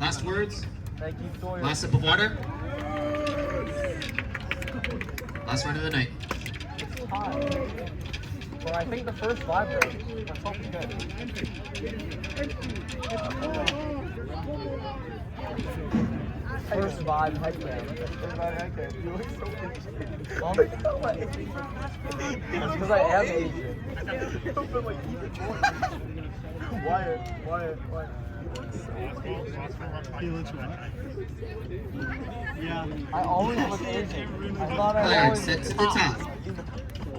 Last words. Thank you, Sawyer. Last sip of water. Last run of the night. It's time. But I think the first vibrate. Let's hope it's good. First vibe headcam. You look so Asian. That's because I am Asian. Wyatt. He looks right. Yeah. I always look Asian. I thought I Alright, always set to the top.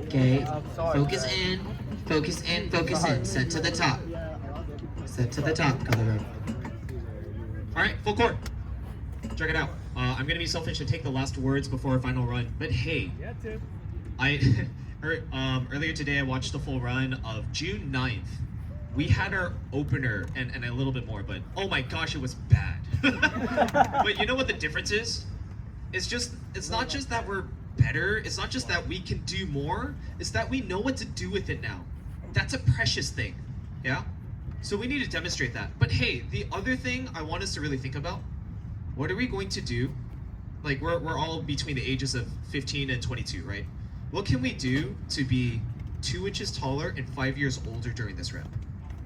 Okay. sorry. Focus in. Focus in. Focus in. Set to the top. Set to the top, color. Alright, full court. Check it out. I'm gonna be selfish and take the last words before our final run. But hey, earlier today I watched the full run of June 9th. We had our opener and a little bit more, but oh my gosh, it was bad. But you know what the difference is? It's not just that we're better. It's not just that we can do more. It's that we know what to do with it now. That's a precious thing, yeah? So we need to demonstrate that. But hey, the other thing I want us to really think about, what are we going to do? Like we're all between the ages of 15 and 22, right? What can we do to be 2 inches taller and 5 years older during this rep?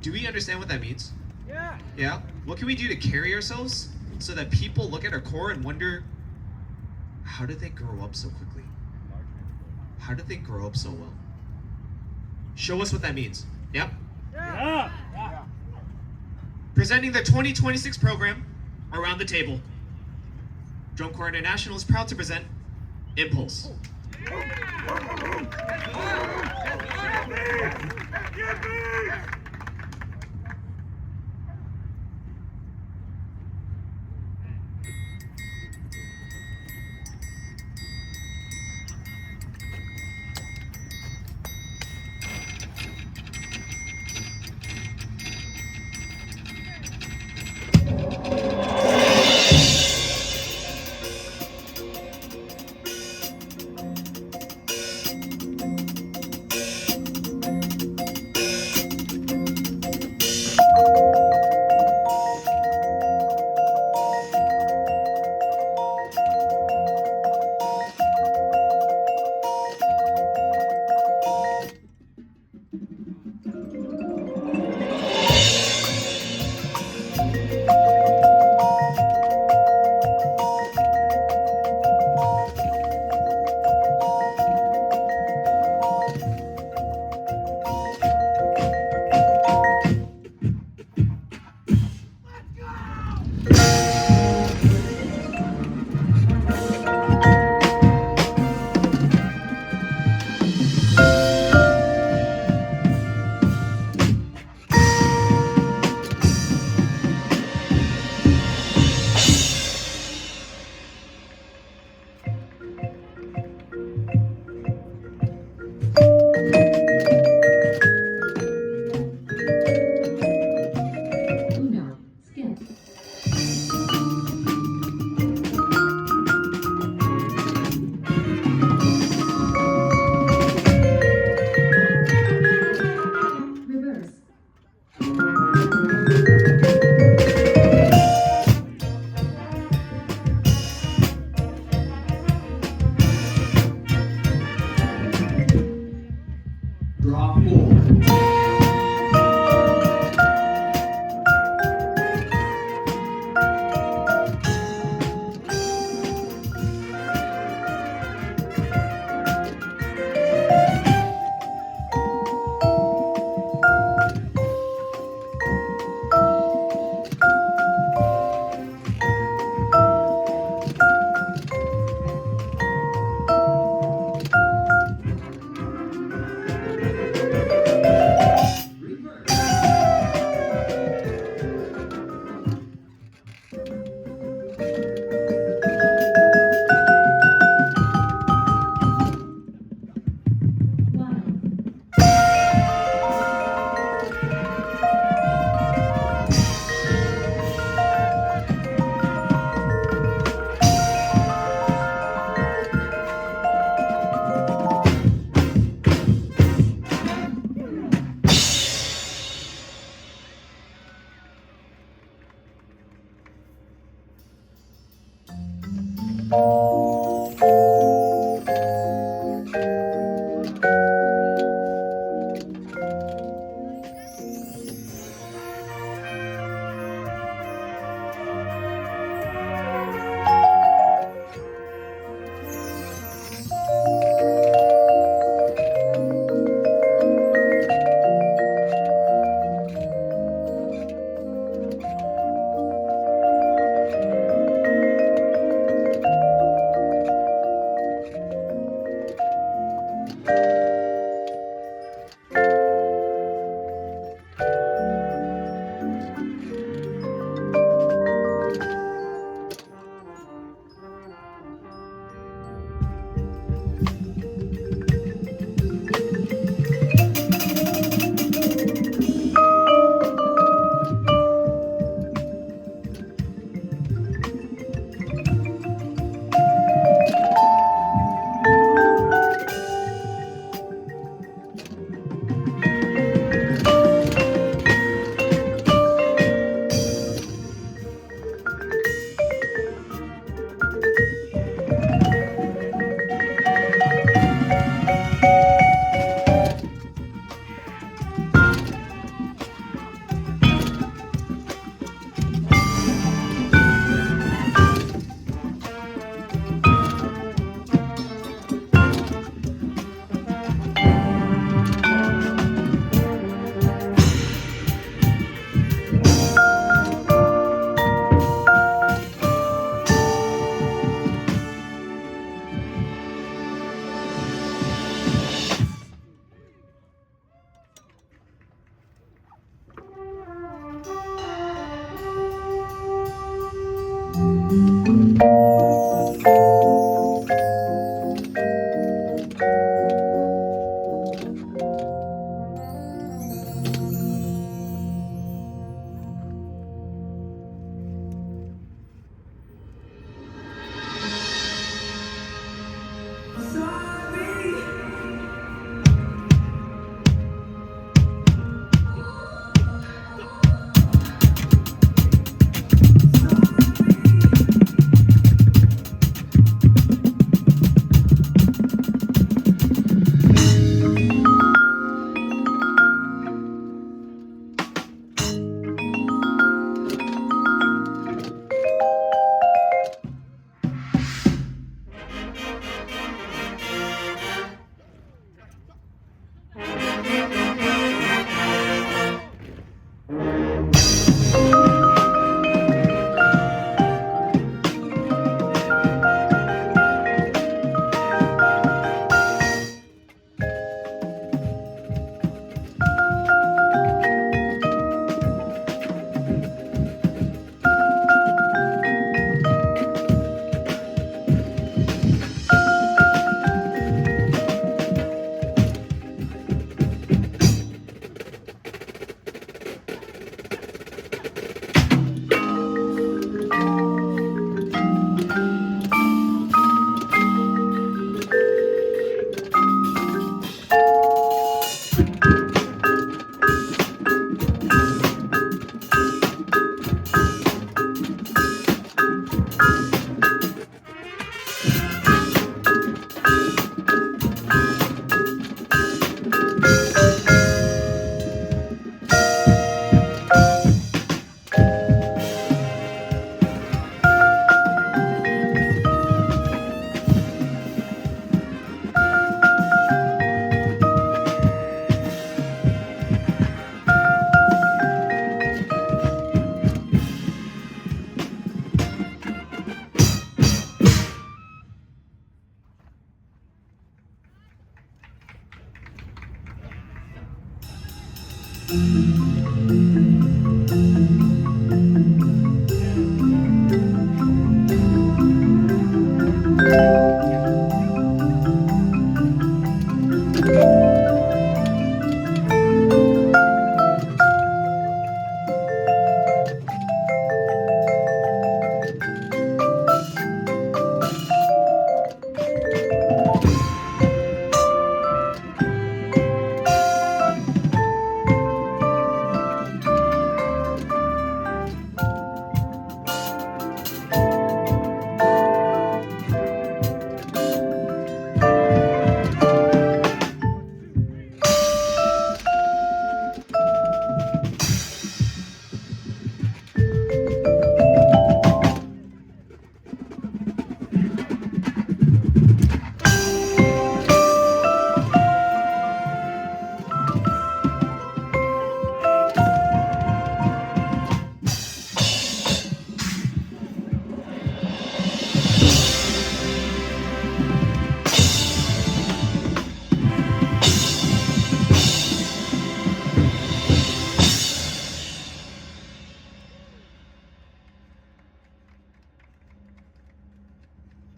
Do we understand what that means? Yeah. Yeah? What can we do to carry ourselves so that people look at our core and wonder, how did they grow up so quickly? How did they grow up so well? Show us what that means. Yep. Yeah. Presenting the 2026 program around the table. Drum Corps International is proud to present Impulse.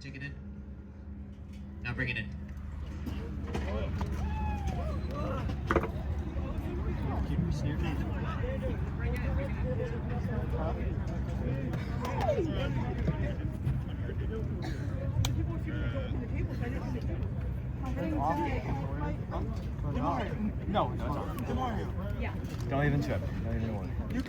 Take it in. Now bring it in. No, no, it's not. Don't even trip. Don't even worry.